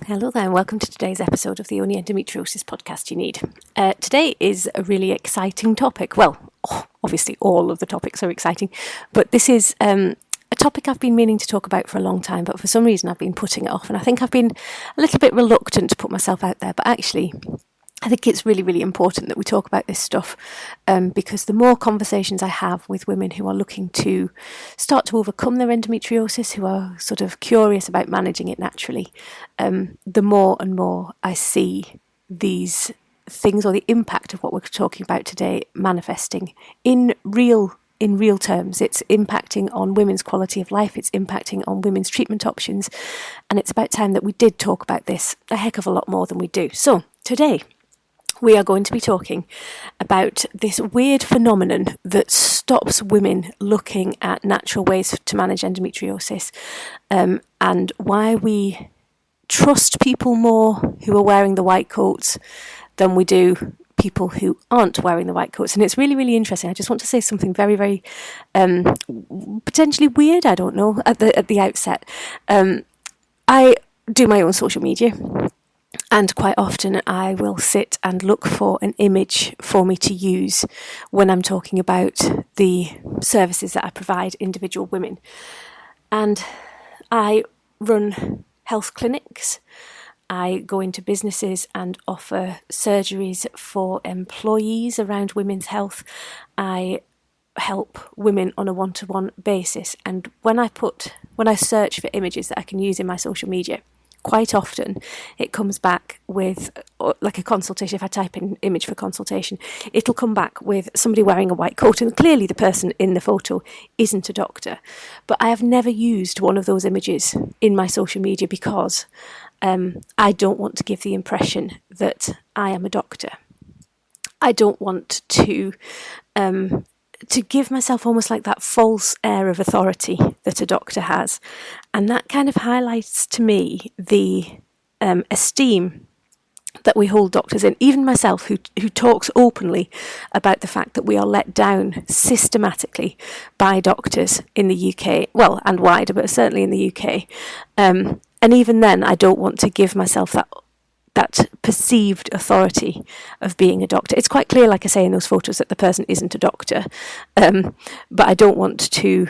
Hello there and welcome to today's episode of the Only Endometriosis podcast you need. Today is a really exciting topic. Well, obviously all of the topics are exciting, but this is a topic I've been meaning to talk about for a long time, but for some reason I've been putting it off, and I think I've been a little bit reluctant to put myself out there, but actually I think it's really, really important that we talk about this stuff because the more conversations I have with women who are looking to start to overcome their endometriosis, who are sort of curious about managing it naturally, the more and more I see these things or the impact of what we're talking about today manifesting in real terms. It's impacting on women's quality of life, it's impacting on women's treatment options, and it's about time that we did talk about this a heck of a lot more than we do. So today, we are going to be talking about this weird phenomenon that stops women looking at natural ways to manage endometriosis, and why we trust people more who are wearing the white coats than we do people who aren't wearing the white coats. And it's really, really interesting. I just want to say something very, very potentially weird, I don't know, at the outset. I do my own social media. And quite often I will sit and look for an image for me to use when I'm talking about the services that I provide individual women. And I run health clinics. I go into businesses and offer surgeries for employees around women's health. I help women on a one-to-one basis. And when I search for images that I can use in my social media, quite often it comes back with, like a consultation, if I type in image for consultation, it'll come back with somebody wearing a white coat, and clearly the person in the photo isn't a doctor. But I have never used one of those images in my social media because I don't want to give the impression that I am a doctor. I don't want to give myself almost like that false air of authority that a doctor has. And that kind of highlights to me the esteem that we hold doctors in. Even myself, who talks openly about the fact that we are let down systematically by doctors in the UK, well, and wider, but certainly in the UK. And even then, I don't want to give myself that perceived authority of being a doctor. It's quite clear, like I say in those photos, that the person isn't a doctor, but I don't want to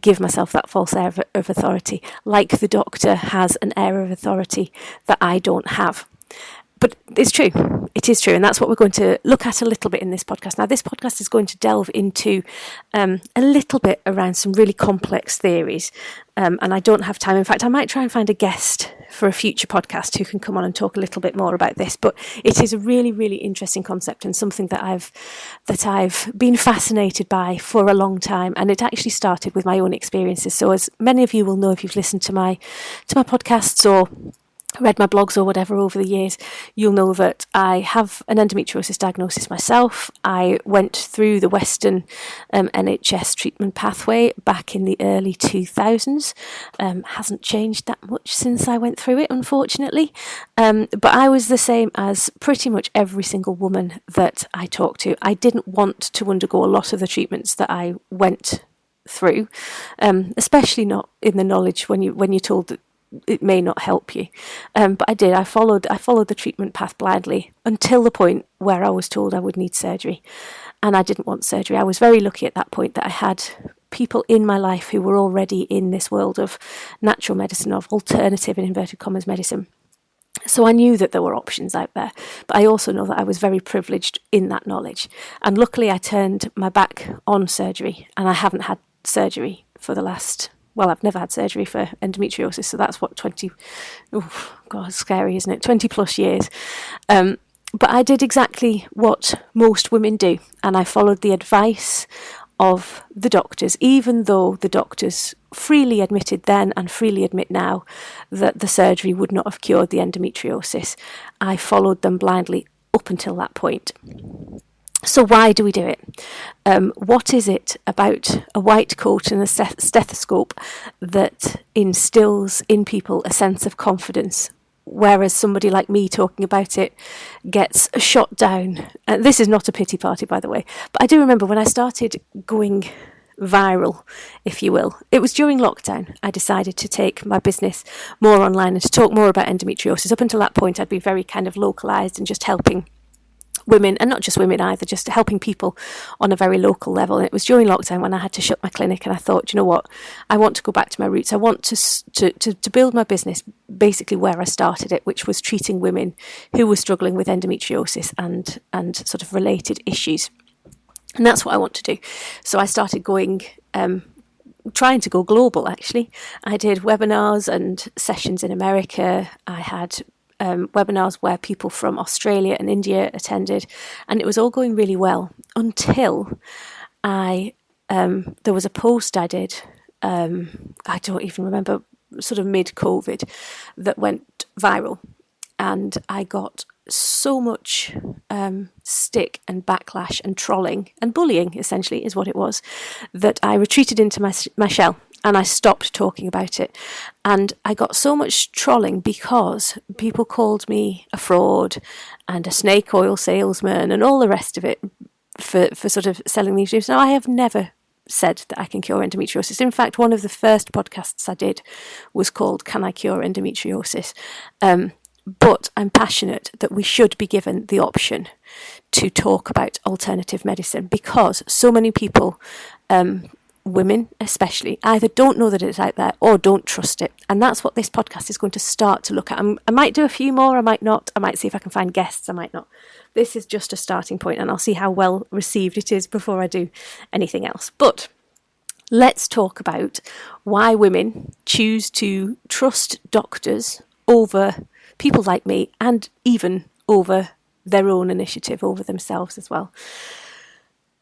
give myself that false air of authority, like the doctor has an air of authority that I don't have. But it's true. It is true. And that's what we're going to look at a little bit in this podcast. Now, this podcast is going to delve into a little bit around some really complex theories. And I don't have time. In fact, I might try and find a guest for a future podcast who can come on and talk a little bit more about this. But it is a really, really interesting concept and something that I've been fascinated by for a long time. And it actually started with my own experiences. So as many of you will know if you've listened to my podcasts or read my blogs or whatever over the years, you'll know that I have an endometriosis diagnosis myself. I went through the Western NHS treatment pathway back in the early 2000s. Hasn't changed that much since I went through it, unfortunately. But I was the same as pretty much every single woman that I talked to. I didn't want to undergo a lot of the treatments that I went through, especially not in the knowledge when you're told that it may not help you, but I did. I followed the treatment path blindly until the point where I was told I would need surgery, and I didn't want surgery. I was very lucky at that point that I had people in my life who were already in this world of natural medicine, of alternative in inverted commas medicine. So I knew that there were options out there, but I also know that I was very privileged in that knowledge. And luckily I turned my back on surgery, and I haven't had surgery for the last... Well, I've never had surgery for endometriosis, so that's what, 20, oh God, scary, isn't it? 20 plus years. But I did exactly what most women do, and I followed the advice of the doctors, even though the doctors freely admitted then and freely admit now that the surgery would not have cured the endometriosis. I followed them blindly up until that point. So why do we do it? What is it about a white coat and a stethoscope that instills in people a sense of confidence, whereas somebody like me talking about it gets shot down? This is not a pity party, by the way, but I do remember when I started going viral, if you will. It was during lockdown I decided to take my business more online and to talk more about endometriosis. Up until that point, I'd been very kind of localised and just helping women, and not just women either, just helping people on a very local level. And it was during lockdown when I had to shut my clinic, and I thought, you know what, I want to go back to my roots. I want to build my business basically where I started it, which was treating women who were struggling with endometriosis and sort of related issues. And that's what I want to do. So I started trying to go global, actually. I did webinars and sessions in America. I had webinars where people from Australia and India attended, and it was all going really well until there was a post I did, I don't even remember, sort of mid-COVID, that went viral, and I got so much stick and backlash and trolling and bullying, essentially, is what it was, that I retreated into my shell. And I stopped talking about it. And I got so much trolling because people called me a fraud and a snake oil salesman and all the rest of it for sort of selling these dreams. Now, I have never said that I can cure endometriosis. In fact, one of the first podcasts I did was called Can I Cure Endometriosis? But I'm passionate that we should be given the option to talk about alternative medicine, because so many people, women especially, either don't know that it's out there or don't trust it. And that's what this podcast is going to start to look at. I might do a few more, I might not. I might see if I can find guests, I might not. This is just a starting point, and I'll see how well received it is before I do anything else. But let's talk about why women choose to trust doctors over people like me, and even over their own initiative, over themselves as well.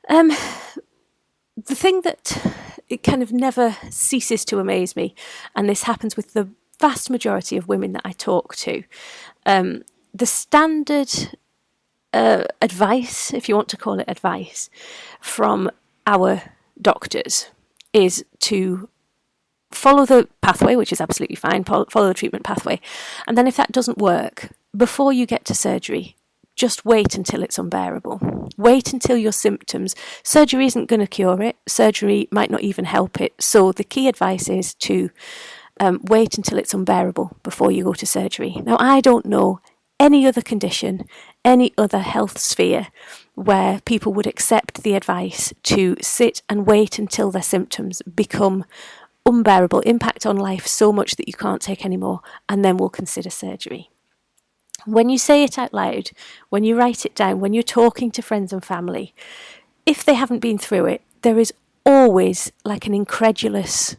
The thing that it kind of never ceases to amaze me, and this happens with the vast majority of women that I talk to, the standard advice, if you want to call it advice, from our doctors is to follow the pathway, which is absolutely fine, follow the treatment pathway. And then if that doesn't work, before you get to surgery, just wait until it's unbearable. Wait until your symptoms. Surgery isn't going to cure it. Surgery might not even help it. So the key advice is to wait until it's unbearable before you go to surgery. Now, I don't know any other condition, any other health sphere where people would accept the advice to sit and wait until their symptoms become unbearable, impact on life so much that you can't take any more, and then we'll consider surgery. When you say it out loud, when you write it down, when you're talking to friends and family, if they haven't been through it, there is always like an incredulous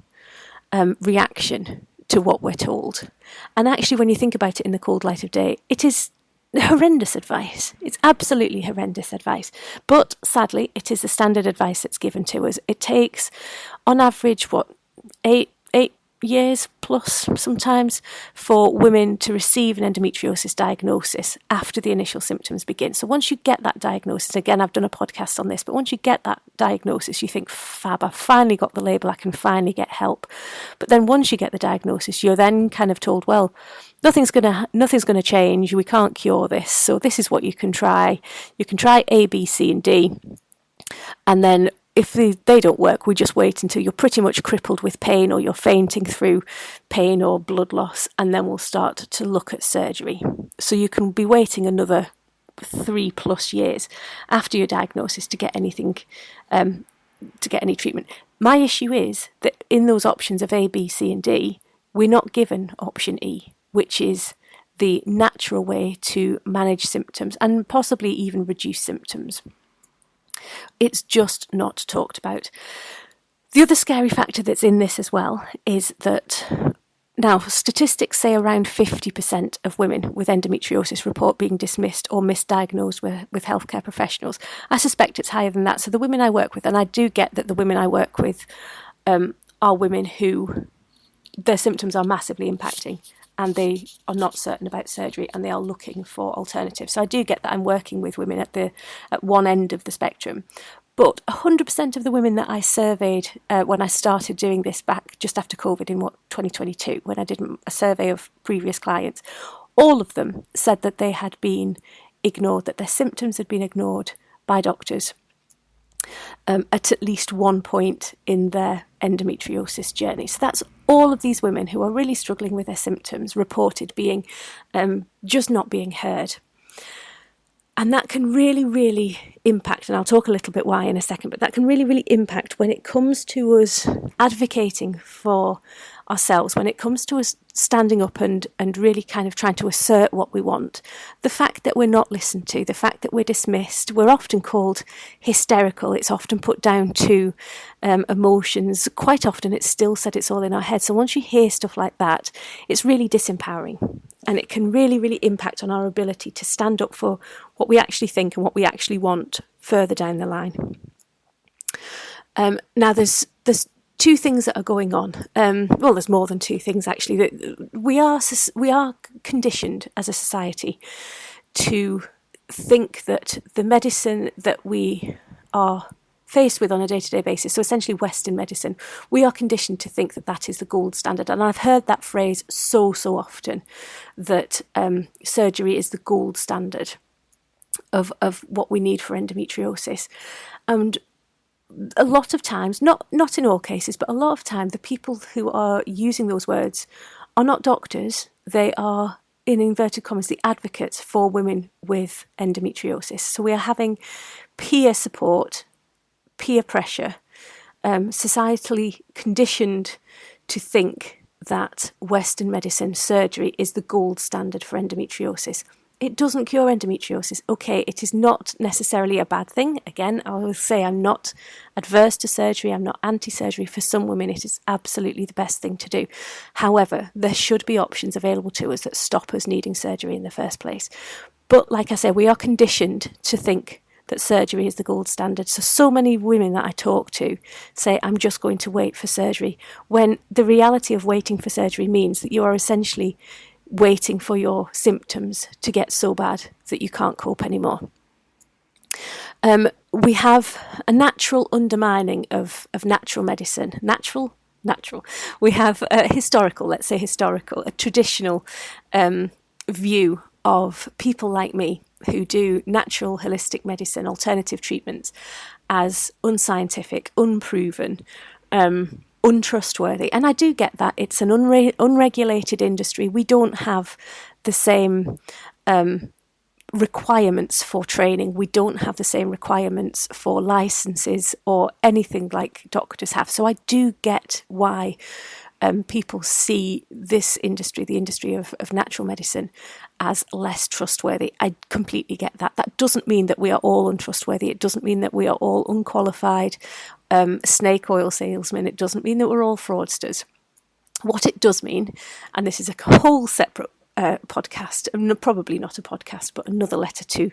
reaction to what we're told. And actually, when you think about it in the cold light of day, it is horrendous advice. It's absolutely horrendous advice. But sadly, it is the standard advice that's given to us. It takes, on average, 8 years plus sometimes for women to receive an endometriosis diagnosis after the initial symptoms begin. So once you get that diagnosis, again, I've done a podcast on this, but once you get that diagnosis, you think, fab, I've finally got the label, I can finally get help. But then once you get the diagnosis, you're then kind of told, well, nothing's gonna change, we can't cure this, so this is what you can try. You can try A, B, C, and D. And then if they don't work, we just wait until you're pretty much crippled with pain, or you're fainting through pain or blood loss, and then we'll start to look at surgery. So you can be waiting another 3+ years after your diagnosis to get anything, to get any treatment. My issue is that in those options of A, B, C, and D, we're not given option E, which is the natural way to manage symptoms and possibly even reduce symptoms. It's just not talked about. The other scary factor that's in this as well is that now statistics say around 50% of women with endometriosis report being dismissed or misdiagnosed with healthcare professionals. I suspect it's higher than that. So the women I work with, and I do get that the women I work with are women who their symptoms are massively impacting, and they are not certain about surgery, and they are looking for alternatives. So I do get that I'm working with women at one end of the spectrum. But 100% of the women that I surveyed when I started doing this back just after COVID in 2022, when I did a survey of previous clients, all of them said that they had been ignored, that their symptoms had been ignored by doctors. at least one point in their endometriosis journey. So that's all of these women who are really struggling with their symptoms reported being just not being heard. And that can really, really impact, and I'll talk a little bit why in a second, but that can really, really impact when it comes to us advocating for ourselves, when it comes to us standing up and really kind of trying to assert what we want. The fact that we're not listened to, the fact that we're dismissed, we're often called hysterical, it's often put down to emotions. Quite often it's still said it's all in our head. So once you hear stuff like that, it's really disempowering. And it can really, really impact on our ability to stand up for what we actually think and what we actually want further down the line. Now, there's two things that are going on. Well, there's more than two things, actually. We are conditioned as a society to think that the medicine that we are faced with on a day-to-day basis, so essentially Western medicine, we are conditioned to think that that is the gold standard. And I've heard that phrase so often, that surgery is the gold standard of what we need for endometriosis. And a lot of times, not in all cases, but a lot of time, the people who are using those words are not doctors. They are, in inverted commas, the advocates for women with endometriosis. So we are having peer support, peer pressure, societally conditioned to think that Western medicine surgery is the gold standard for endometriosis. It doesn't cure endometriosis. Okay, it is not necessarily a bad thing. Again, I will say I'm not adverse to surgery. I'm not anti-surgery. For some women, it is absolutely the best thing to do. However, there should be options available to us that stop us needing surgery in the first place. But like I said, we are conditioned to think that surgery is the gold standard. So many women that I talk to say, I'm just going to wait for surgery, when the reality of waiting for surgery means that you are essentially waiting for your symptoms to get so bad that you can't cope anymore. We have a natural undermining of natural medicine. Natural. We have a historical, a traditional view of people like me who do natural holistic medicine, alternative treatments, as unscientific, unproven, untrustworthy. And I do get that. It's an unregulated industry. We don't have the same requirements for training. We don't have the same requirements for licenses or anything like doctors have. So I do get why people see this industry, the industry of natural medicine, as less trustworthy. I completely get that. That doesn't mean that we are all untrustworthy. It doesn't mean that we are all unqualified snake oil salesmen. It doesn't mean that we're all fraudsters. What it does mean, and this is a whole separate podcast, probably not a podcast, but another letter to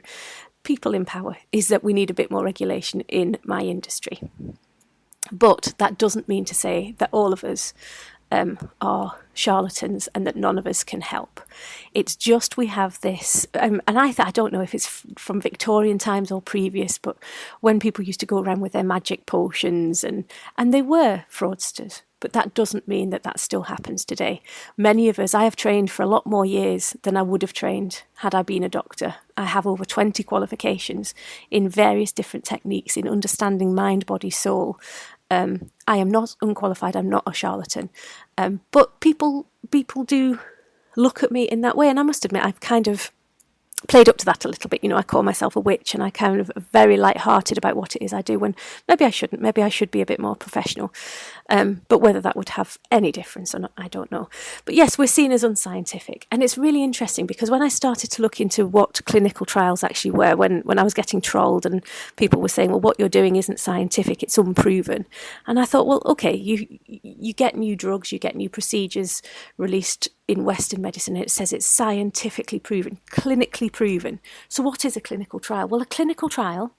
people in power, is that we need a bit more regulation in my industry. But that doesn't mean to say that all of us are charlatans and that none of us can help. It's just we have this, and I don't know if it's from Victorian times or previous, but when people used to go around with their magic potions, and they were fraudsters. But that doesn't mean that that still happens today. Many of us, I have trained for a lot more years than I would have trained had I been a doctor. I have over 20 qualifications in various different techniques in understanding mind, body, soul. I am not unqualified. I'm not a charlatan. But people do look at me in that way. And I must admit, I've kind of played up to that a little bit. You know, I call myself a witch, and I kind of very light-hearted about what it is I do, when maybe I shouldn't. Maybe I should be a bit more professional. But whether that would have any difference or not, I don't know. But yes, we're seen as unscientific. And it's really interesting because when I started to look into what clinical trials actually were, when I was getting trolled and people were saying, well, what you're doing isn't scientific, it's unproven. And I thought, well, okay, you get new drugs, you get new procedures released in Western medicine, and it says it's scientifically proven, clinically proven. So what is a clinical trial? Well, a clinical trial,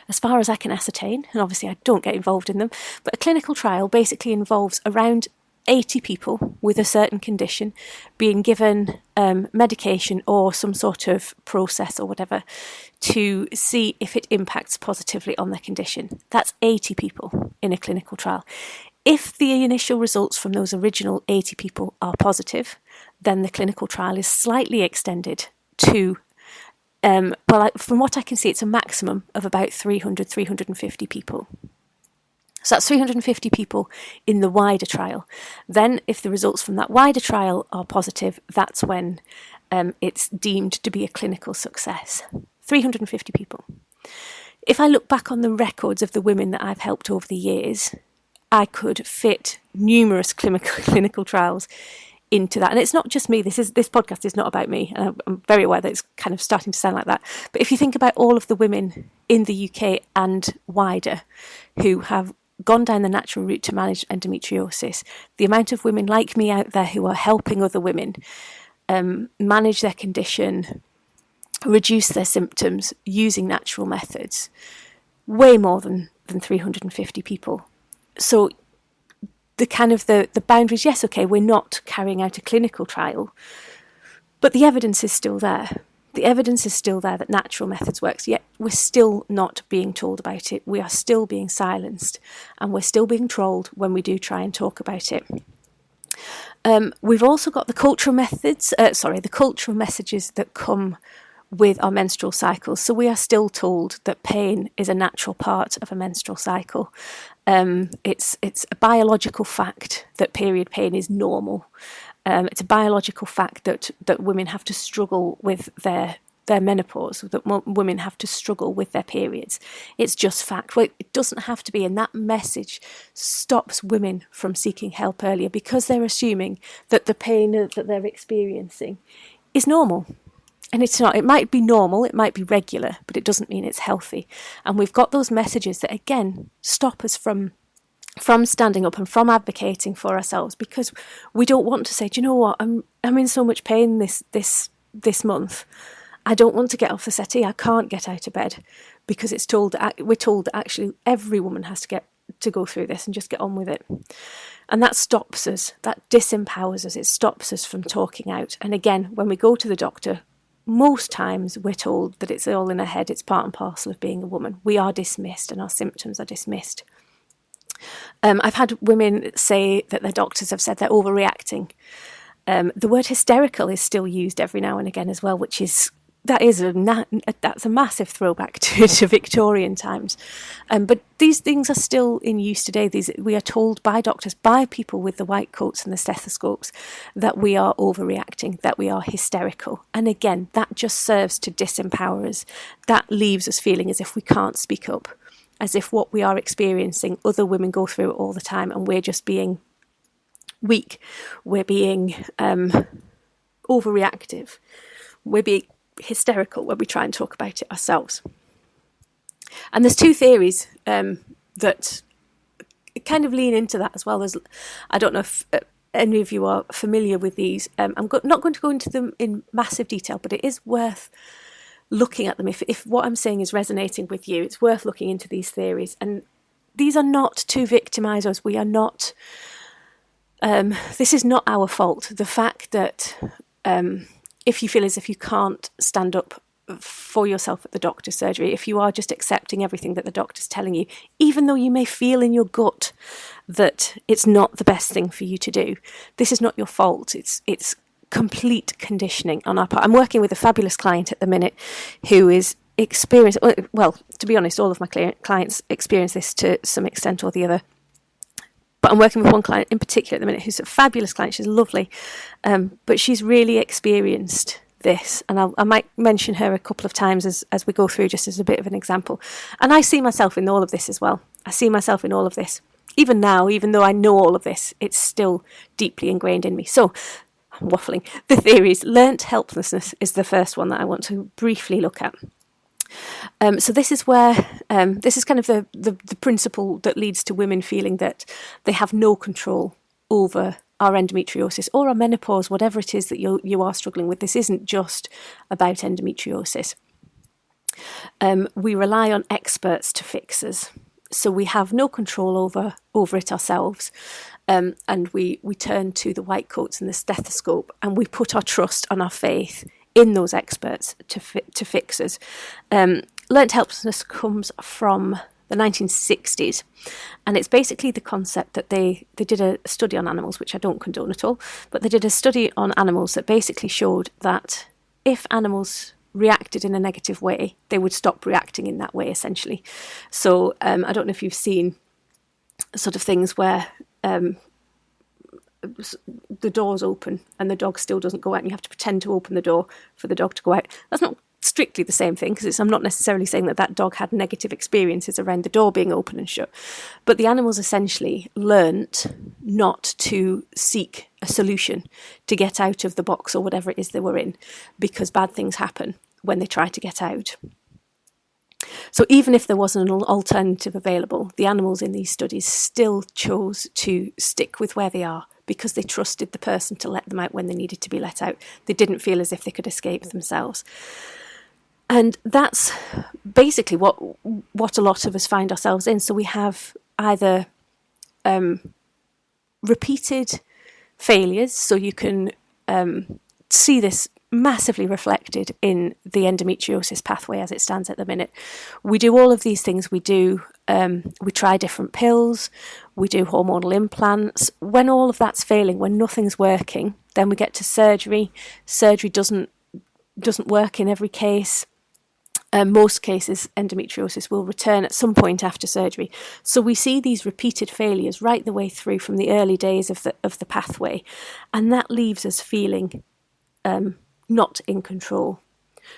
as far as I can ascertain, and obviously I don't get involved in them, but a clinical trial basically involves around 80 people with a certain condition being given medication or some sort of process or whatever to see if it impacts positively on their condition. That's 80 people in a clinical trial. If the initial results from those original 80 people are positive, then the clinical trial is slightly extended to From what I can see, it's a maximum of about 350 people. So that's 350 people in the wider trial. Then, if the results from that wider trial are positive, that's when it's deemed to be a clinical success. 350 people. If I look back on the records of the women that I've helped over the years, I could fit numerous clinical trials into that. And it's not just me. This podcast is not about me. And I'm very aware that it's kind of starting to sound like that. But if you think about all of the women in the UK and wider who have gone down the natural route to manage endometriosis, the amount of women like me out there who are helping other women manage their condition, reduce their symptoms using natural methods, way more than 350 people. So the boundaries, yes, okay, we're not carrying out a clinical trial, but the evidence is still there. The evidence is still there that natural methods works, yet we're still not being told about it. We are still being silenced, and we're still being trolled when we do try and talk about it. We've also got the cultural messages that come with our menstrual cycles. So we are still told that pain is a natural part of a menstrual cycle. It's a biological fact that period pain is normal. It's a biological fact that women have to struggle with their menopause, that women have to struggle with their periods. It's just fact. Well, it doesn't have to be, and that message stops women from seeking help earlier because they're assuming that the pain that they're experiencing is normal. And it's not. It might be normal, it might be regular, but it doesn't mean it's healthy. And we've got those messages that, again, stop us from standing up and from advocating for ourselves, because we don't want to say, do you know what, I'm in so much pain this month. I don't want to get off the settee. I can't get out of bed, because we're told that actually every woman has to go through this and just get on with it. And that stops us, that disempowers us, it stops us from talking out. And again, when we go to the doctor, most times we're told that it's all in our head, it's part and parcel of being a woman. We are dismissed and our symptoms are dismissed. I've had women say that their doctors have said they're overreacting. The word hysterical is still used every now and again as well, that's a massive throwback to Victorian times. But these things are still in use today. We are told by doctors, by people with the white coats and the stethoscopes, that we are overreacting, that we are hysterical. And again, that just serves to disempower us. That leaves us feeling as if we can't speak up, as if what we are experiencing, other women go through it all the time, and we're just being weak. We're being overreactive. We're being hysterical when we try and talk about it ourselves. And there's two theories that kind of lean into that as well. I don't know if any of you are familiar with these. I'm not going to go into them in massive detail, but it is worth looking at them. If what I'm saying is resonating with you, it's worth looking into these theories. And these are not to victimise us. We are not. This is not our fault. The fact that if you feel as if you can't stand up for yourself at the doctor's surgery, if you are just accepting everything that the doctor's telling you, even though you may feel in your gut that it's not the best thing for you to do, this is not your fault. It's complete conditioning on our part. I'm working with a fabulous client at the minute who is experiencing, well, to be honest, all of my clients experience this to some extent or the other. But I'm working with one client in particular at the minute who's a fabulous client. She's lovely, but she's really experienced this. And I might mention her a couple of times as we go through, just as a bit of an example. And I see myself in all of this as well. I see myself in all of this. Even now, even though I know all of this, it's still deeply ingrained in me. So I'm waffling. The theories. Learnt helplessness is the first one that I want to briefly look at. So this is where this is kind of the principle that leads to women feeling that they have no control over our endometriosis or our menopause, whatever it is that you are struggling with. This isn't just about endometriosis. We rely on experts to fix us, so we have no control over it ourselves. And we turn to the white coats and the stethoscope, and we put our trust and our faith in those experts to fix us. Learnt helplessness comes from the 1960s, and it's basically the concept that they did a study on animals, which I don't condone at all, but they did a study on animals that basically showed that if animals reacted in a negative way, they would stop reacting in that way, essentially. So I don't know if you've seen sort of things where the door's open and the dog still doesn't go out, and you have to pretend to open the door for the dog to go out. That's not strictly the same thing, because I'm not necessarily saying that dog had negative experiences around the door being open and shut, but the animals essentially learnt not to seek a solution to get out of the box or whatever it is they were in, because bad things happen when they try to get out. So even if there wasn't an alternative available, the animals in these studies still chose to stick with where they are, because they trusted the person to let them out when they needed to be let out. They didn't feel as if they could escape themselves. And that's basically what a lot of us find ourselves in. So we have either repeated failures, so you can see this massively reflected in the endometriosis pathway as it stands at the minute. We do all of these things. We try different pills, we do hormonal implants. When all of that's failing, when nothing's working, then we get to surgery. Surgery doesn't work in every case. Most cases, endometriosis will return at some point after surgery. So we see these repeated failures right the way through from the early days of the pathway, and that leaves us feeling not in control.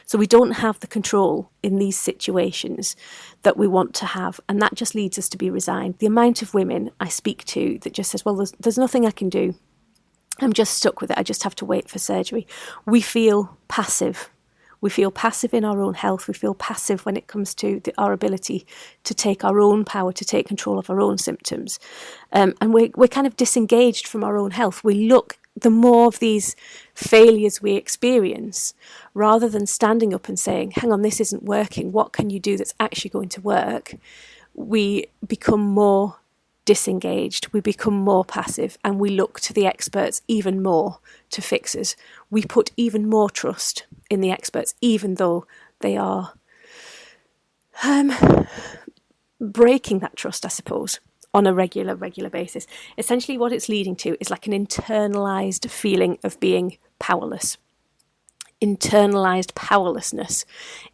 So we don't have the control in these situations that we want to have, and that just leads us to be resigned. The amount of women I speak to that just says, well, there's nothing I can do. I'm just stuck with it. I just have to wait for surgery. We feel passive. We feel passive in our own health. We feel passive when it comes to our ability to take our own power, to take control of our own symptoms. And we're kind of disengaged from our own health. We look, the more of these failures we experience, rather than standing up and saying, hang on, this isn't working, what can you do that's actually going to work? We become more disengaged, we become more passive, and we look to the experts even more to fix us. We put even more trust in the experts, even though they are breaking that trust, I suppose, on a regular basis. Essentially what it's leading to is like an internalised feeling of being powerless. Internalised powerlessness.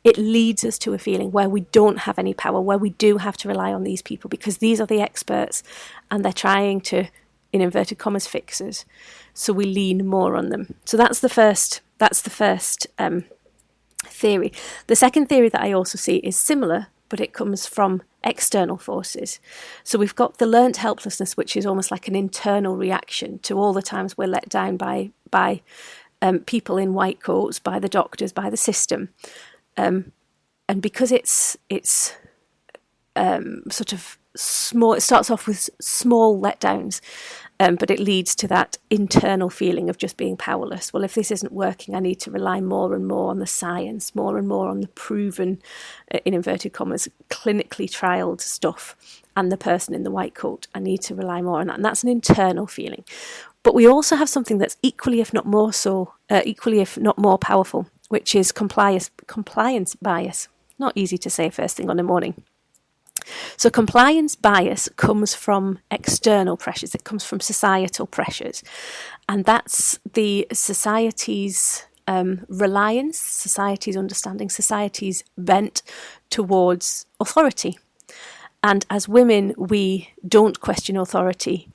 It leads us to a feeling where we don't have any power, where we do have to rely on these people because these are the experts and they're trying to, in inverted commas, fix us. So we lean more on them. So that's the first theory. The second theory that I also see is similar, but it comes from external forces. So we've got the learnt helplessness, which is almost like an internal reaction to all the times we're let down by people in white coats, by the doctors, by the system, and because it's sort of small. It starts off with small letdowns, but it leads to that internal feeling of just being powerless. Well, if this isn't working, I need to rely more and more on the science, more and more on the proven, in inverted commas, clinically trialled stuff, and the person in the white coat. I need to rely more on that, and that's an internal feeling. But we also have something that's equally, if not more powerful, which is compliance bias. Not easy to say first thing on the morning. So compliance bias comes from external pressures. It comes from societal pressures. And that's the society's reliance, society's understanding, society's bent towards authority. And as women, we don't question authority,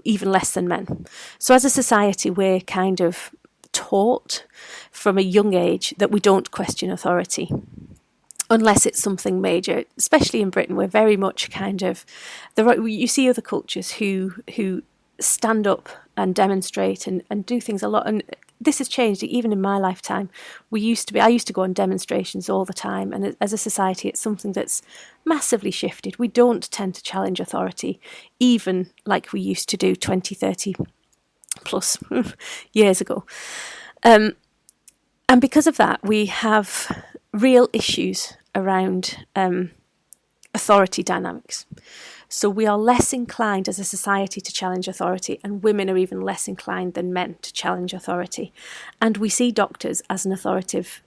even less than men. So as a society, we're kind of taught from a young age that we don't question authority unless it's something major. Especially in Britain, we're very much kind of, you see other cultures who stand up and demonstrate and do things a lot. And this has changed even in my lifetime. I used to go on demonstrations all the time, and as a society it's something that's massively shifted. We don't tend to challenge authority, even like we used to do 20, 30 plus years ago. And because of that, we have real issues around authority dynamics. So we are less inclined as a society to challenge authority, and women are even less inclined than men to challenge authority. And we see doctors as an authoritative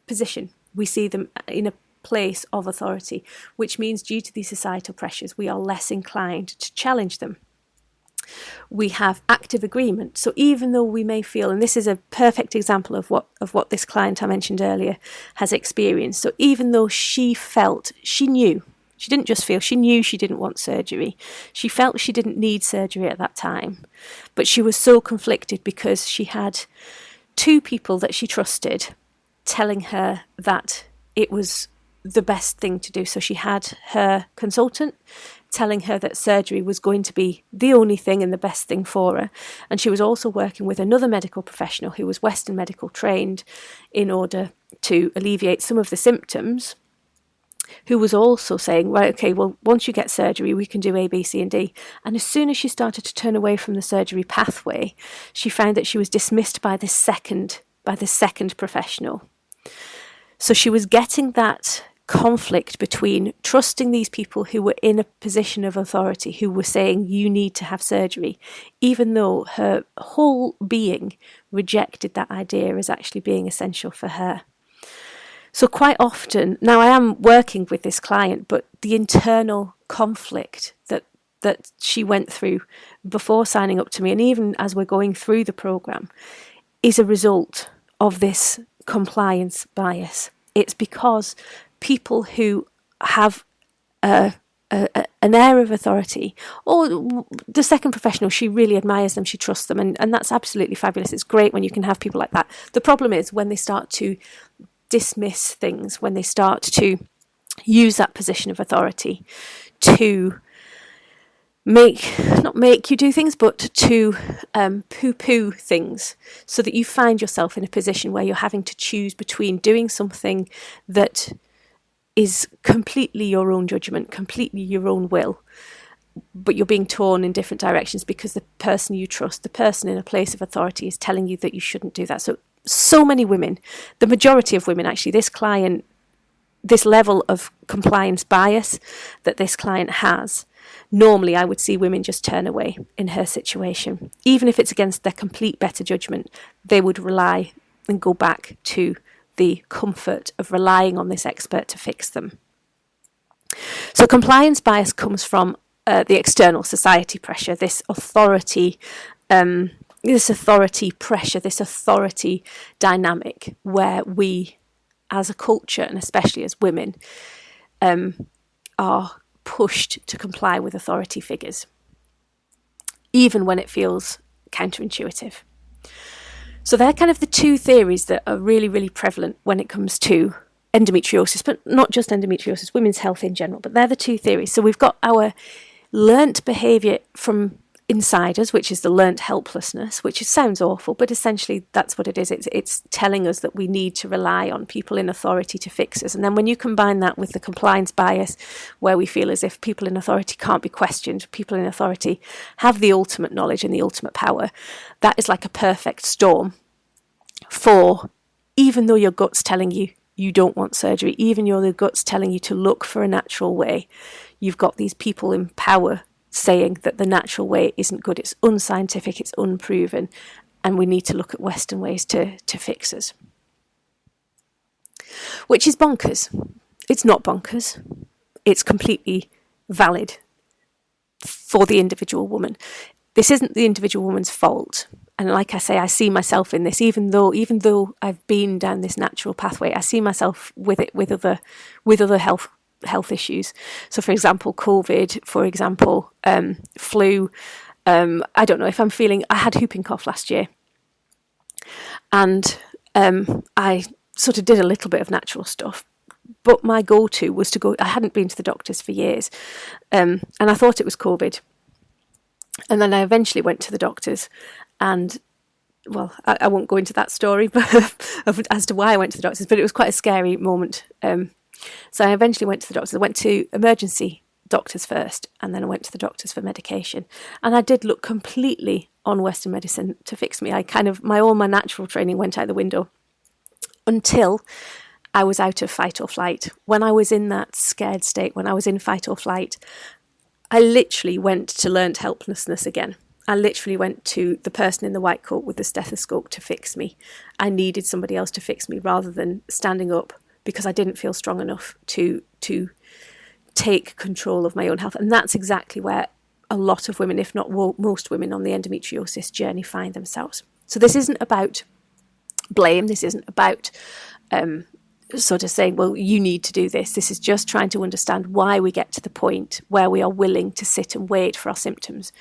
position. We see them in a place of authority, which means due to these societal pressures, we are less inclined to challenge them. We have active agreement. So even though we may feel, and this is a perfect example of what this client I mentioned earlier has experienced. So even though she felt, she knew, she didn't just feel, she knew she didn't want surgery. She felt she didn't need surgery at that time. But she was so conflicted because she had two people that she trusted telling her that it was the best thing to do. So she had her consultant telling her that surgery was going to be the only thing and the best thing for her. And she was also working with another medical professional who was Western medical trained in order to alleviate some of the symptoms, who was also saying, right, okay, well, once you get surgery, we can do A, B, C, and D. And as soon as she started to turn away from the surgery pathway, she found that she was dismissed by the second professional. So she was getting that conflict between trusting these people who were in a position of authority, who were saying you need to have surgery, even though her whole being rejected that idea as actually being essential for her. So quite often, now I am working with this client, but the internal conflict that she went through before signing up to me, and even as we're going through the program, is a result of this compliance bias. It's because people who have an air of authority, or the second professional, she really admires them, she trusts them, and that's absolutely fabulous. It's great when you can have people like that. The problem is when they start to dismiss things, when they start to use that position of authority to not make you do things, but to poo-poo things, so that you find yourself in a position where you're having to choose between doing something that is completely your own judgment, completely your own will, but you're being torn in different directions because the person you trust, the person in a place of authority, is telling you that you shouldn't do that. So many women, the majority of women actually, this level of compliance bias that this client has, normally I would see women just turn away in her situation. Even if it's against their complete better judgment, they would rely and go back to the comfort of relying on this expert to fix them. So compliance bias comes from the external society pressure, this authority pressure, this authority dynamic, where we as a culture, and especially as women, are pushed to comply with authority figures, even when it feels counterintuitive. So they're kind of the two theories that are really, really prevalent when it comes to endometriosis, but not just endometriosis, women's health in general. But they're the two theories. So we've got our learnt behaviour from inside us, which is the learnt helplessness, which sounds awful, but essentially that's what it is. It's telling us that we need to rely on people in authority to fix us. And then when you combine that with the compliance bias, where we feel as if people in authority can't be questioned, people in authority have the ultimate knowledge and the ultimate power, that is like a perfect storm for, even though your gut's telling you you don't want surgery, even though your gut's telling you to look for a natural way, you've got these people in power saying that the natural way isn't good, it's unscientific, it's unproven, and we need to look at Western ways to fix us. Which is bonkers. It's not bonkers. It's completely valid for the individual woman. This isn't the individual woman's fault. And like I say, I see myself in this, even though I've been down this natural pathway, I see myself with other health issues. So for example, COVID, for example, flu. I don't know if I'm feeling, I had whooping cough last year, and I sort of did a little bit of natural stuff, but my go-to was to go, I hadn't been to the doctors for years, and I thought it was COVID. And then I eventually went to the doctors, and well, I won't go into that story but as to why I went to the doctors, but it was quite a scary moment. So I eventually went to the doctors. I went to emergency doctors first, and then I went to the doctors for medication. And I did look completely on Western medicine to fix me. All my natural training went out the window until I was out of fight or flight. When I was in that scared state, when I was in fight or flight, I literally went to learnt helplessness again. I literally went to the person in the white coat with the stethoscope to fix me. I needed somebody else to fix me rather than standing up, because I didn't feel strong enough to take control of my own health. And that's exactly where a lot of women, if not most women on the endometriosis journey, find themselves. So this isn't about blame. This isn't about sort of saying, well, you need to do this. This is just trying to understand why we get to the point where we are willing to sit and wait for our symptoms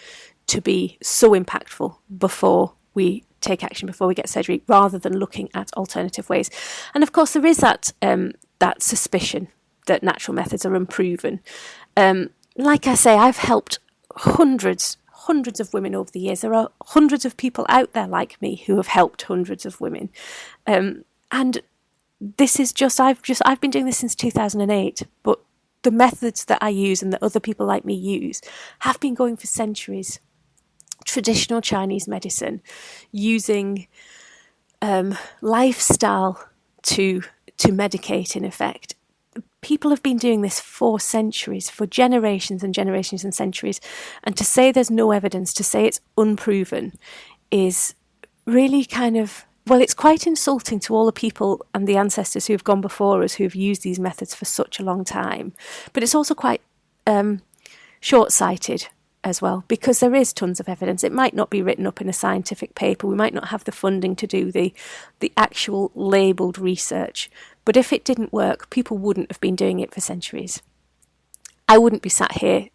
to be so impactful before we take action, before we get surgery, rather than looking at alternative ways. And of course, there is that suspicion that natural methods are unproven. Like I say, I've helped hundreds of women over the years. There are hundreds of people out there like me who have helped hundreds of women. And this is I've been doing this since 2008, but the methods that I use and that other people like me use have been going for centuries. Traditional Chinese medicine, using lifestyle to medicate, in effect. People have been doing this for centuries, for generations and generations and centuries. And to say there's no evidence, to say it's unproven, is really kind of, well, it's quite insulting to all the people and the ancestors who have gone before us, who have used these methods for such a long time. But it's also quite short-sighted as well, because there is tons of evidence. It might not be written up in a scientific paper. We might not have the funding to do the actual labelled research. But if it didn't work, people wouldn't have been doing it for centuries. I wouldn't be sat here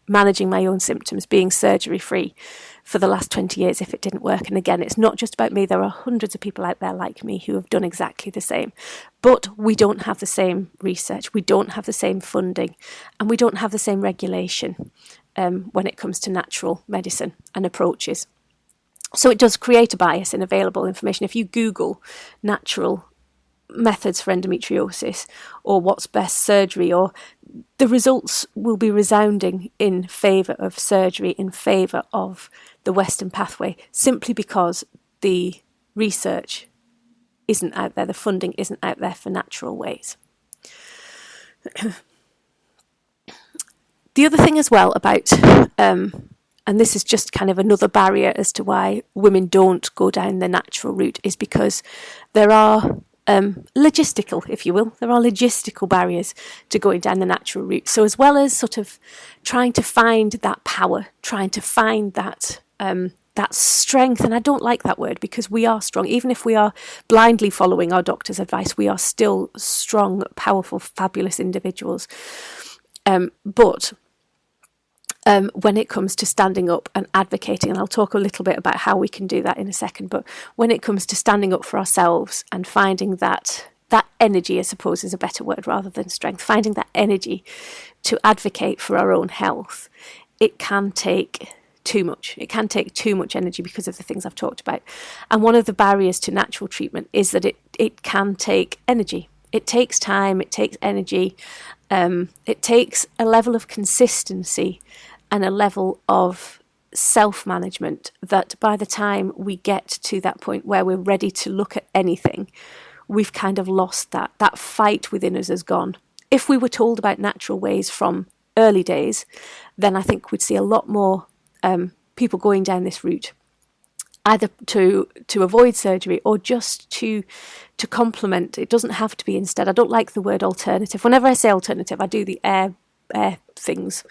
managing my own symptoms, being surgery-free for the last 20 years if it didn't work. And again, it's not just about me. There are hundreds of people out there like me who have done exactly the same. But we don't have the same research, we don't have the same funding, and we don't have the same regulation when it comes to natural medicine and approaches. So it does create a bias in available information. If you Google natural methods for endometriosis or what's best surgery, or the results will be resounding in favour of surgery, in favour of the Western pathway, simply because the research isn't out there, the funding isn't out there for natural ways. The other thing as well about, and this is just kind of another barrier as to why women don't go down the natural route, is because there are logistical, if you will, there are logistical barriers to going down the natural route. So as well as sort of trying to find that power, trying to find that strength, and I don't like that word, because we are strong. Even if we are blindly following our doctor's advice, we are still strong, powerful, fabulous individuals. But when it comes to standing up and advocating, and I'll talk a little bit about how we can do that in a second, but when it comes to standing up for ourselves and finding that energy, I suppose is a better word rather than strength, finding that energy to advocate for our own health, it can take too much. It can take too much energy because of the things I've talked about. And one of the barriers to natural treatment is that it can take energy. It takes time, it takes energy, it takes a level of consistency and a level of self-management that by the time we get to that point where we're ready to look at anything, we've kind of lost that. That fight within us has gone. If we were told about natural ways from early days, then I think we'd see a lot more people going down this route, either to avoid surgery or just to complement. It doesn't have to be instead. I don't like the word alternative. Whenever I say alternative, I do the air things,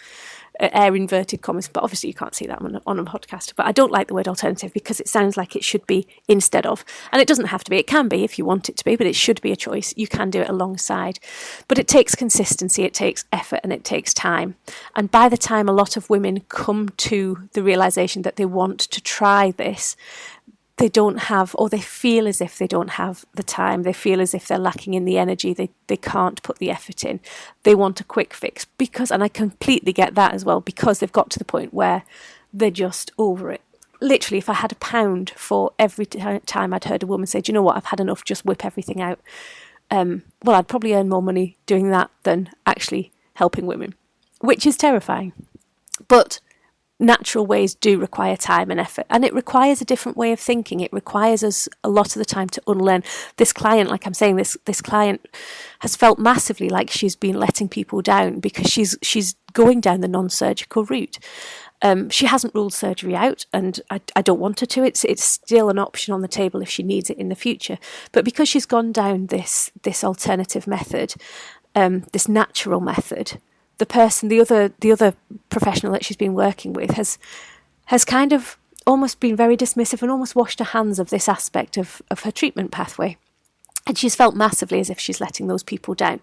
air inverted commas, but obviously you can't see that on a podcast. But I don't like the word alternative because it sounds like it should be instead of. And it doesn't have to be. It can be if you want it to be, but it should be a choice. You can do it alongside. But it takes consistency, it takes effort, and it takes time. And by the time a lot of women come to the realisation that they want to try this, they don't have, or they feel as if they don't have the time, they feel as if they're lacking in the energy, they can't put the effort in, they want a quick fix, because, and I completely get that as well, because they've got to the point where they're just over it. Literally, if I had £1 for every time I'd heard a woman say, do you know what, I've had enough, just whip everything out, well, I'd probably earn more money doing that than actually helping women, which is terrifying. But natural ways do require time and effort, and it requires a different way of thinking. It requires us a lot of the time to unlearn. This client, like I'm saying, this client has felt massively like she's been letting people down because she's going down the non-surgical route. She hasn't ruled surgery out, and I don't want her to. It's still an option on the table if she needs it in the future. But because she's gone down this alternative method, this natural method, the other professional that she's been working with has kind of almost been very dismissive and almost washed her hands of this aspect of her treatment pathway. And she's felt massively as if she's letting those people down.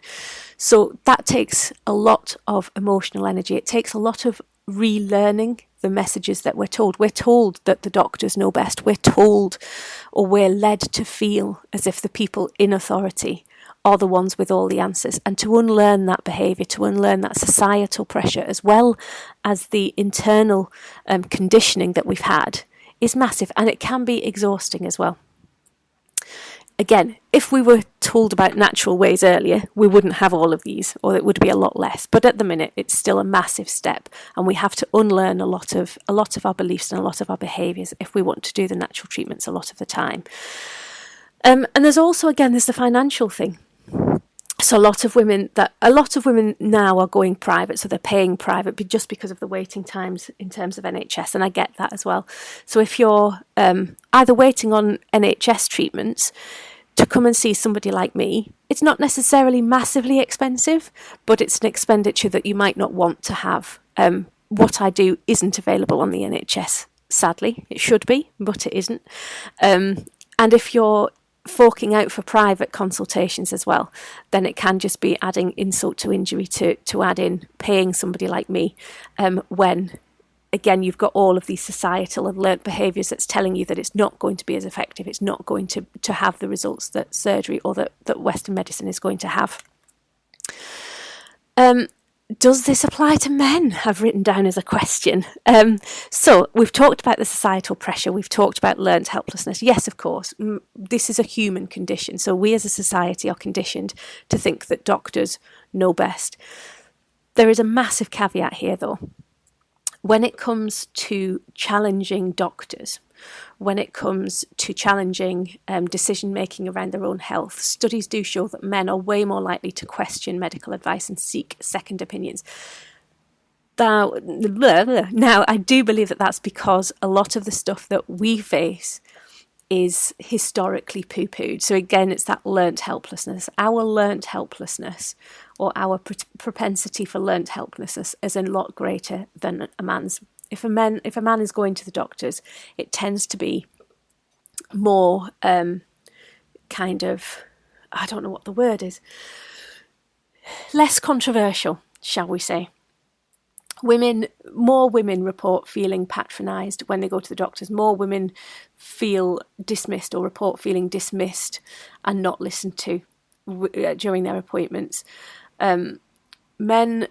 So that takes a lot of emotional energy. It takes a lot of relearning the messages that we're told. We're told that the doctors know best. We're told, or we're led to feel as if the people in authority are the ones with all the answers. And to unlearn that behaviour, to unlearn that societal pressure, as well as the internal conditioning that we've had, is massive. And it can be exhausting as well. Again, if we were told about natural ways earlier, we wouldn't have all of these, or it would be a lot less. But at the minute, it's still a massive step, and we have to unlearn a lot of our beliefs and a lot of our behaviours if we want to do the natural treatments a lot of the time. And there's also, again, there's the financial thing. So a lot of women now are going private, so they're paying private just because of the waiting times in terms of NHS, and I get that as well. So if you're either waiting on NHS treatments to come and see somebody like me, it's not necessarily massively expensive, but it's an expenditure that you might not want to have. What I do isn't available on the NHS, sadly. It should be, but it isn't. And if you're forking out for private consultations as well, then it can just be adding insult to injury to add in paying somebody like me when, again, you've got all of these societal and learnt behaviours that's telling you that it's not going to be as effective, it's not going to have the results that surgery or that Western medicine is going to have. Does this apply to men? I've written down as a question. So we've talked about the societal pressure. We've talked about learnt helplessness. Yes, of course, this is a human condition. So we as a society are conditioned to think that doctors know best. There is a massive caveat here, though. When it comes to challenging doctors, when it comes to challenging decision-making around their own health, studies do show that men are way more likely to question medical advice and seek second opinions. Now, I do believe that that's because a lot of the stuff that we face is historically poo-pooed. So again, it's that learnt helplessness. Our learnt helplessness, or our propensity for learnt helplessness, is a lot greater than a man's. If a man is going to the doctors, it tends to be more kind of, I don't know what the word is, less controversial, shall we say. More women report feeling patronised when they go to the doctors. More women feel dismissed or report feeling dismissed and not listened to during their appointments. Men,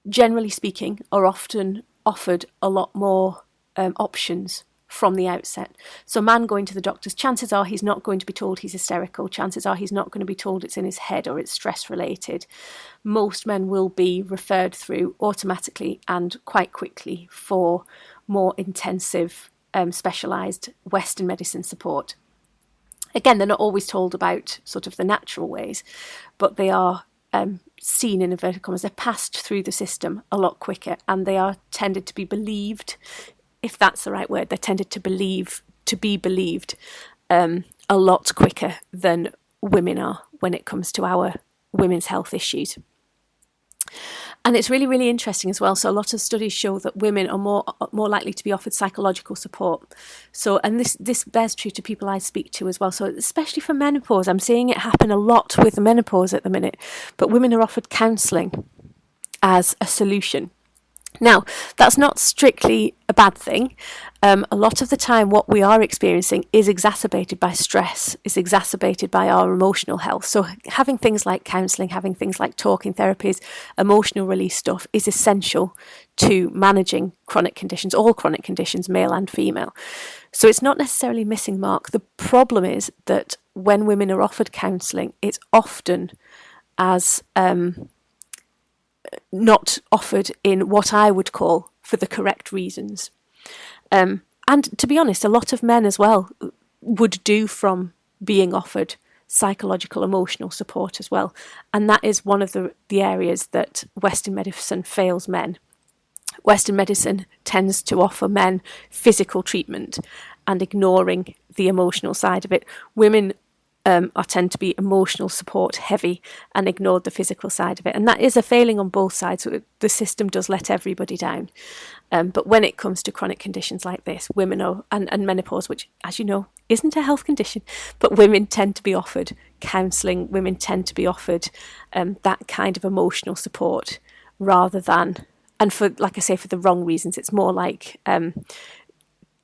generally speaking, are often offered a lot more options from the outset. So a man going to the doctors, chances are he's not going to be told he's hysterical. Chances are he's not going to be told it's in his head or it's stress related. Most men will be referred through automatically and quite quickly for more intensive specialised Western medicine support. Again, they're not always told about sort of the natural ways, but they are seen in inverted commas. They're passed through the system a lot quicker, and they are tended to be believed, if that's the right word. They're tended to be believed a lot quicker than women are when it comes to our women's health issues. And it's really, really interesting as well. So a lot of studies show that women are more likely to be offered psychological support. So, and this bears true to people I speak to as well. So especially for menopause, I'm seeing it happen a lot with the menopause at the minute. But women are offered counselling as a solution. Now, that's not strictly a bad thing. A lot of the time what we are experiencing is exacerbated by stress, is exacerbated by our emotional health. So having things like counselling, having things like talking therapies, emotional release stuff is essential to managing chronic conditions, all chronic conditions, male and female. So it's not necessarily missing the mark. The problem is that when women are offered counselling, it's often as not offered in what I would call for the correct reasons. And to be honest, a lot of men as well would do from being offered psychological, emotional support as well. And that is one of the areas that Western medicine fails men. Western medicine tends to offer men physical treatment and ignoring the emotional side of it. Women or tend to be emotional support heavy and ignored the physical side of it. And that is a failing on both sides. The system does let everybody down. But when it comes to chronic conditions like this, women and menopause, which, as you know, isn't a health condition, but women tend to be offered counselling, women tend to be offered that kind of emotional support rather than, and for, like I say, for the wrong reasons. It's more like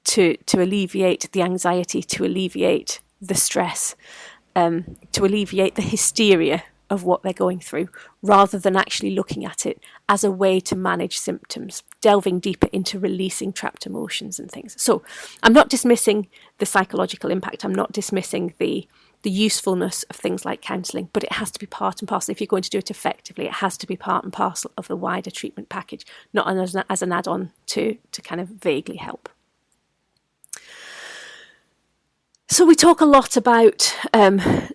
to alleviate the anxiety, to alleviate the stress, to alleviate the hysteria of what they're going through, rather than actually looking at it as a way to manage symptoms, delving deeper into releasing trapped emotions and things. So I'm not dismissing the psychological impact. I'm not dismissing the usefulness of things like counselling, but it has to be part and parcel. If you're going to do it effectively, it has to be part and parcel of the wider treatment package, not as an add-on to kind of vaguely help. So we talk a lot about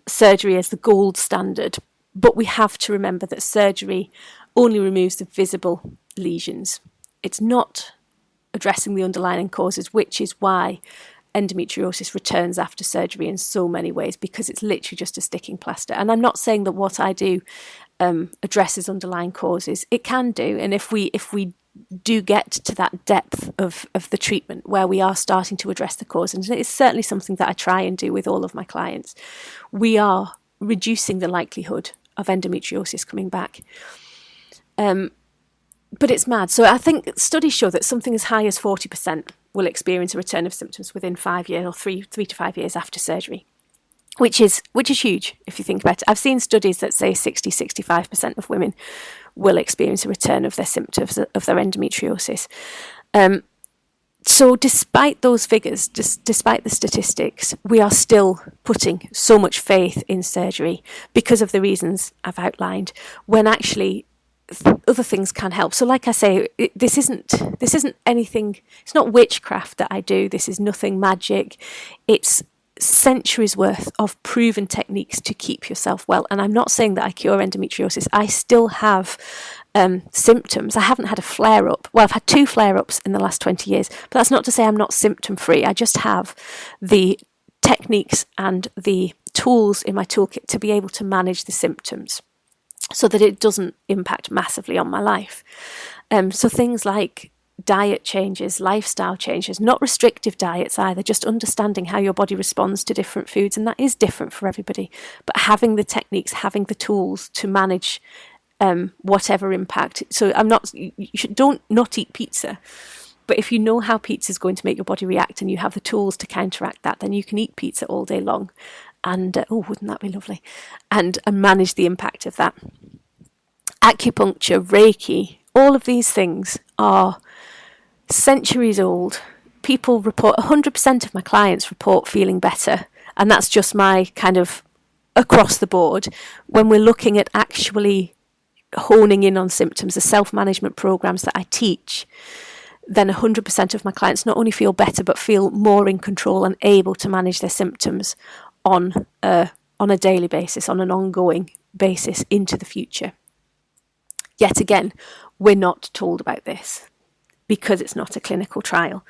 surgery as the gold standard, but we have to remember that surgery only removes the visible lesions. It's not addressing the underlying causes, which is why endometriosis returns after surgery in so many ways, because it's literally just a sticking plaster. And I'm not saying that what I do addresses underlying causes. It can do, and if we do get to that depth of the treatment where we are starting to address the cause, and it's certainly something that I try and do with all of my clients, we are reducing the likelihood of endometriosis coming back. But it's mad. So I think studies show that something as high as 40% will experience a return of symptoms within 5 years or 3 to 5 years after surgery, which is huge if you think about it. I've seen studies that say 65% of women will experience a return of their symptoms of their endometriosis. So despite those figures, despite the statistics, we are still putting so much faith in surgery because of the reasons I've outlined, when actually other things can help. So like I say, this isn't anything, it's not witchcraft that I do. This is nothing magic. It's centuries worth of proven techniques to keep yourself well. And I'm not saying that I cure endometriosis. I still have symptoms. I haven't had a flare-up. Well, I've had 2 flare-ups in the last 20 years, but that's not to say I'm not symptom-free. I just have the techniques and the tools in my toolkit to be able to manage the symptoms so that it doesn't impact massively on my life. So things like diet changes, lifestyle changes, not restrictive diets either, just understanding how your body responds to different foods, and that is different for everybody, but having the techniques, having the tools to manage whatever impact. So don't not eat pizza, but if you know how pizza is going to make your body react and you have the tools to counteract that, then you can eat pizza all day long, and wouldn't that be lovely, and manage the impact of that. Acupuncture, Reiki, all of these things are centuries old. People report, 100% of my clients report feeling better, and that's just my kind of across the board. When we're looking at actually honing in on symptoms, the self-management programs that I teach, then 100% of my clients not only feel better but feel more in control and able to manage their symptoms on a daily basis, on an ongoing basis into the future. Yet again, we're not told about this because it's not a clinical trial.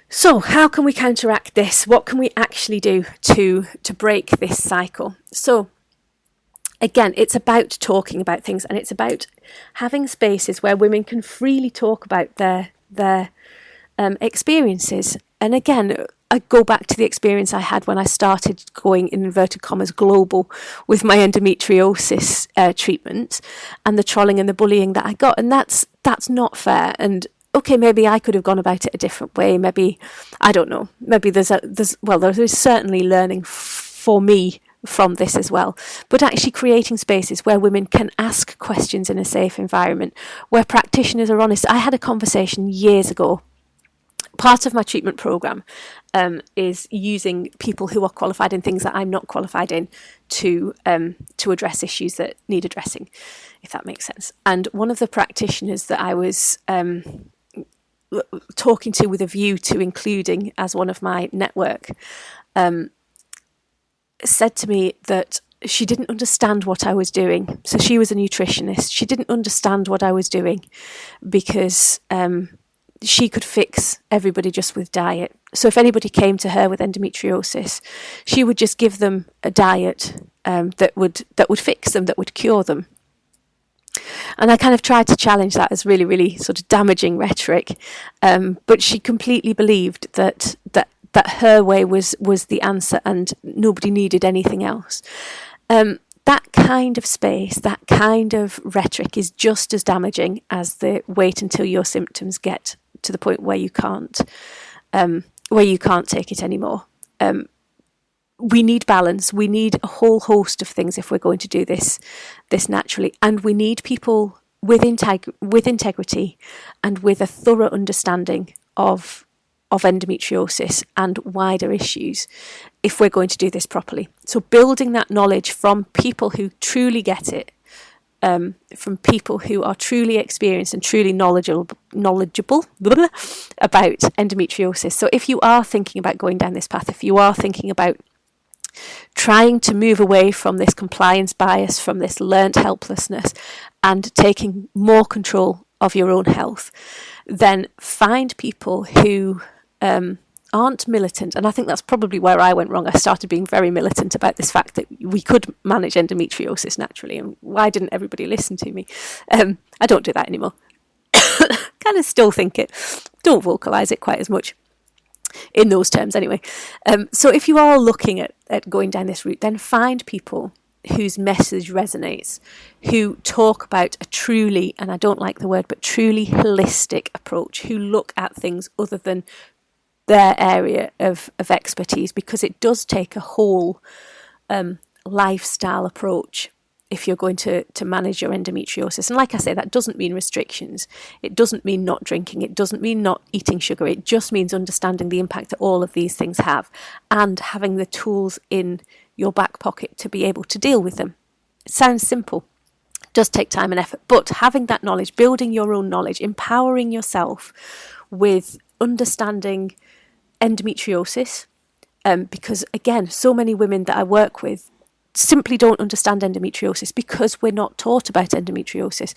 So how can we counteract this? What can we actually do to break this cycle? So again, it's about talking about things, and it's about having spaces where women can freely talk about their experiences. And again, I go back to the experience I had when I started going, in inverted commas, global with my endometriosis treatment, and the trolling and the bullying that I got. And that's not fair. And okay, maybe I could have gone about it a different way. Maybe, I don't know, maybe there is certainly learning for me from this as well. But actually creating spaces where women can ask questions in a safe environment, where practitioners are honest. I had a conversation years ago. Part of my treatment program is using people who are qualified in things that I'm not qualified in to address issues that need addressing, if that makes sense. And one of the practitioners that I was talking to with a view to including as one of my network said to me that she didn't understand what I was doing. So she was a nutritionist. She didn't understand what I was doing because she could fix everybody just with diet. So if anybody came to her with endometriosis, she would just give them a diet that would fix them, that would cure them. And I kind of tried to challenge that as really, really sort of damaging rhetoric. But she completely believed that her way was the answer and nobody needed anything else. That kind of space, that kind of rhetoric is just as damaging as the wait until your symptoms get to the point where you can't take it anymore. We need balance. We need a whole host of things if we're going to do this naturally, and we need people with integrity and with a thorough understanding of endometriosis and wider issues if we're going to do this properly. So building that knowledge from people who truly get it, from people who are truly experienced and truly knowledgeable about endometriosis. So if you are thinking about going down this path, if you are thinking about trying to move away from this compliance bias, from this learnt helplessness, and taking more control of your own health, then find people who aren't militant. And I think that's probably where I went wrong. I started being very militant about this fact that we could manage endometriosis naturally, and why didn't everybody listen to me? I don't do that anymore. Kind of still think it, don't vocalise it quite as much in those terms anyway. So if you are looking at going down this route, then find people whose message resonates, who talk about a truly, and I don't like the word, but truly holistic approach, who look at things other than their area of expertise, because it does take a whole lifestyle approach if you're going to manage your endometriosis. And like I say, that doesn't mean restrictions. It doesn't mean not drinking. It doesn't mean not eating sugar. It just means understanding the impact that all of these things have and having the tools in your back pocket to be able to deal with them. It sounds simple. It does take time and effort, but having that knowledge, building your own knowledge, empowering yourself with understanding endometriosis, because again, so many women that I work with simply don't understand endometriosis because we're not taught about endometriosis.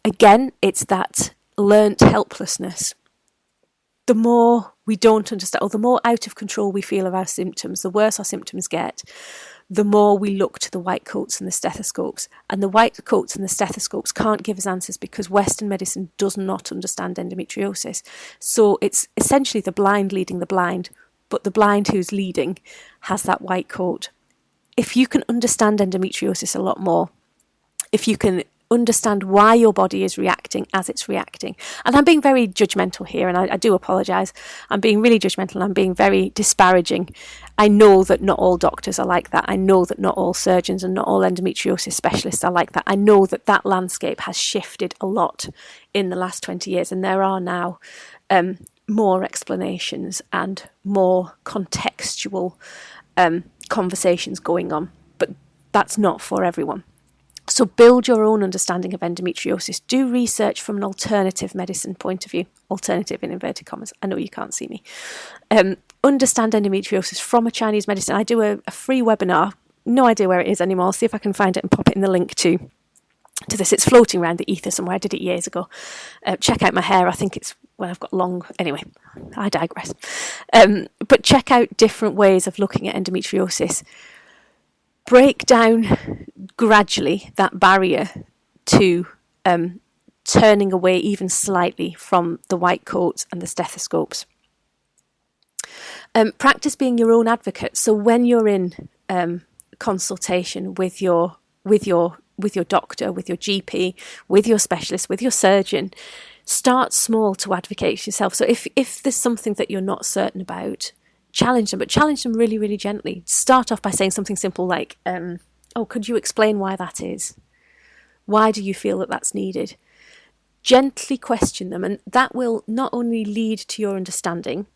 Again, it's that learnt helplessness. The more we don't understand, or the more out of control we feel of our symptoms, the worse our symptoms get, the more we look to the white coats and the stethoscopes. And the white coats and the stethoscopes can't give us answers because Western medicine does not understand endometriosis. So it's essentially the blind leading the blind, but the blind who's leading has that white coat. If you can understand endometriosis a lot more, if you can understand why your body is reacting as it's reacting. And I'm being very judgmental here, and I do apologise. I'm being really judgmental and I'm being very disparaging. I know that not all doctors are like that. I know that not all surgeons and not all endometriosis specialists are like that. I know that that landscape has shifted a lot in the last 20 years, and there are now more explanations and more contextual conversations going on. But that's not for everyone. So build your own understanding of endometriosis. Do research from an alternative medicine point of view. Alternative in inverted commas. I know you can't see me. Understand endometriosis from a Chinese medicine. I do a free webinar. No idea where it is anymore. I'll see if I can find it and pop it in the link to this. It's floating around the ether somewhere. I did it years ago. Check out my hair. I think it's when I've got long... Anyway, I digress. But check out different ways of looking at endometriosis. Break down gradually that barrier to turning away even slightly from the white coats and the stethoscopes. Practice being your own advocate. So when you're in consultation with your doctor, with your GP, with your specialist, with your surgeon, start small to advocate yourself. So if there's something that you're not certain about, challenge them, but challenge them really, really gently. Start off by saying something simple like, could you explain why that is? Why do you feel that that's needed? Gently question them, and that will not only lead to your understanding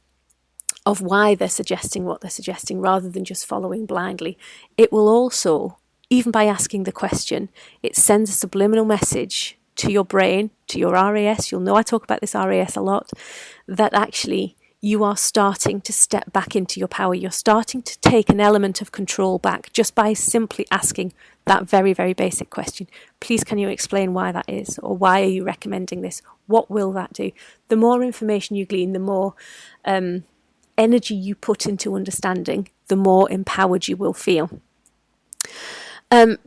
of why they're suggesting what they're suggesting rather than just following blindly. It will also, even by asking the question, it sends a subliminal message to your brain, to your RAS. You'll know I talk about this RAS a lot, that actually you are starting to step back into your power. You're starting to take an element of control back just by simply asking that very, very basic question. Please, can you explain why that is? Or why are you recommending this? What will that do? The more information you glean, the more energy you put into understanding, the more empowered you will feel.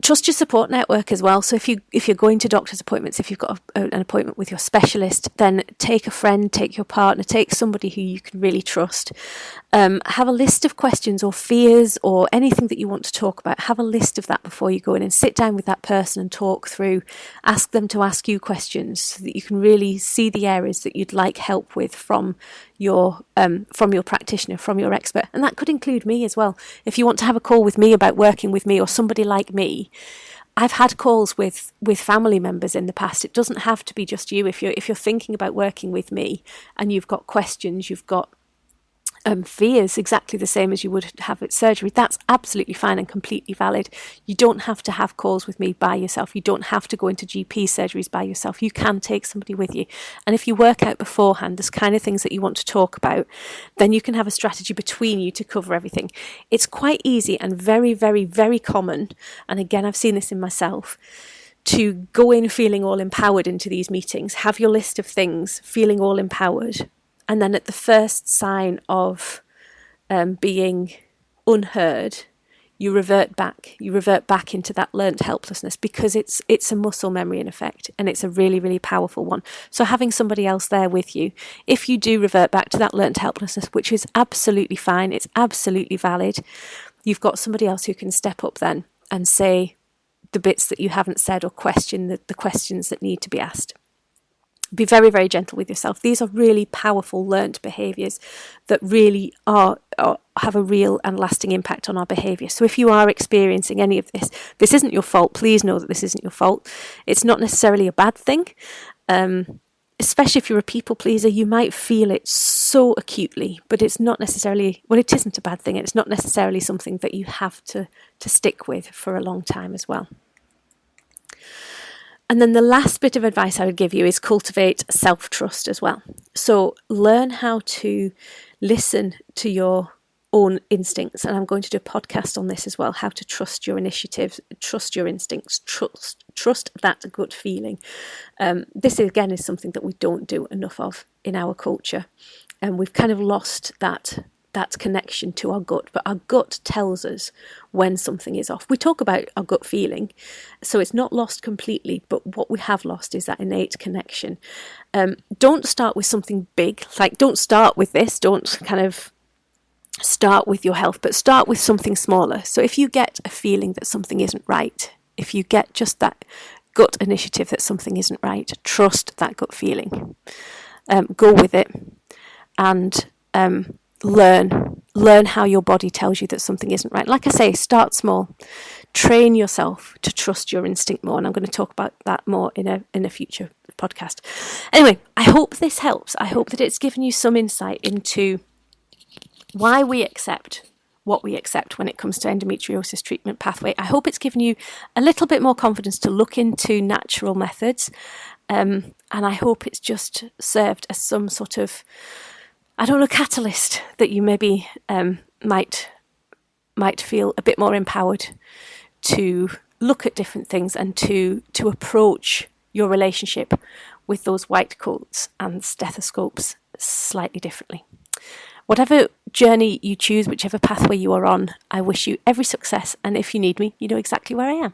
Trust your support network as well. So if you're going to doctor's appointments, if you've got an appointment with your specialist, then take a friend, take your partner, take somebody who you can really trust. Have a list of questions or fears or anything that you want to talk about. Have a list of that before you go in and sit down with that person and talk through. Ask them to ask you questions so that you can really see the areas that you'd like help with from your practitioner, from your expert. And that could include me as well. If you want to have a call with me about working with me or somebody like me, I've had calls with family members in the past. It doesn't have to be just you. If you're thinking about working with me and you've got questions, you've got fears exactly the same as you would have at surgery, that's absolutely fine and completely valid. You don't have to have calls with me by yourself. You don't have to go into GP surgeries by yourself. You can take somebody with you. And if you work out beforehand the kind of things that you want to talk about, then you can have a strategy between you to cover everything. It's quite easy and very, very, very common. And again, I've seen this in myself, to go in feeling all empowered into these meetings, have your list of things, feeling all empowered. And then at the first sign of being unheard, you revert back. You revert back into that learnt helplessness, because it's a muscle memory in effect, and it's a really, really powerful one. So having somebody else there with you, if you do revert back to that learnt helplessness, which is absolutely fine, it's absolutely valid, you've got somebody else who can step up then and say the bits that you haven't said or question the questions that need to be asked. Be very, very gentle with yourself. These are really powerful learnt behaviours that really have a real and lasting impact on our behaviour. So if you are experiencing any of this isn't your fault. Please know that this isn't your fault. It's not necessarily a bad thing. Especially if you're a people pleaser, you might feel it so acutely, but it's not necessarily, it isn't a bad thing. It's not necessarily something that you have to stick with for a long time as well. And then the last bit of advice I would give you is cultivate self-trust as well. So learn how to listen to your own instincts. And I'm going to do a podcast on this as well, how to trust your initiatives, trust your instincts, trust that gut feeling. This again is something that we don't do enough of in our culture. And we've kind of lost that connection to our gut, but our gut tells us when something is off. We talk about our gut feeling, so it's not lost completely, but what we have lost is that innate connection. Don't start with something big, like don't start with this, don't kind of start with your health, but start with something smaller. So if you get a feeling that something isn't right, if you get just that gut initiative that something isn't right, trust that gut feeling. Go with it and learn how your body tells you that something isn't right. Like I say, start small. Train yourself to trust your instinct more, and I'm going to talk about that more in a future podcast. Anyway, I hope this helps. I hope that it's given you some insight into why we accept what we accept when it comes to endometriosis treatment pathway. I hope it's given you a little bit more confidence to look into natural methods, and I hope it's just served as some sort of, catalyst that you maybe might feel a bit more empowered to look at different things and to approach your relationship with those white coats and stethoscopes slightly differently. Whatever journey you choose, whichever pathway you are on, I wish you every success, and if you need me, you know exactly where I am.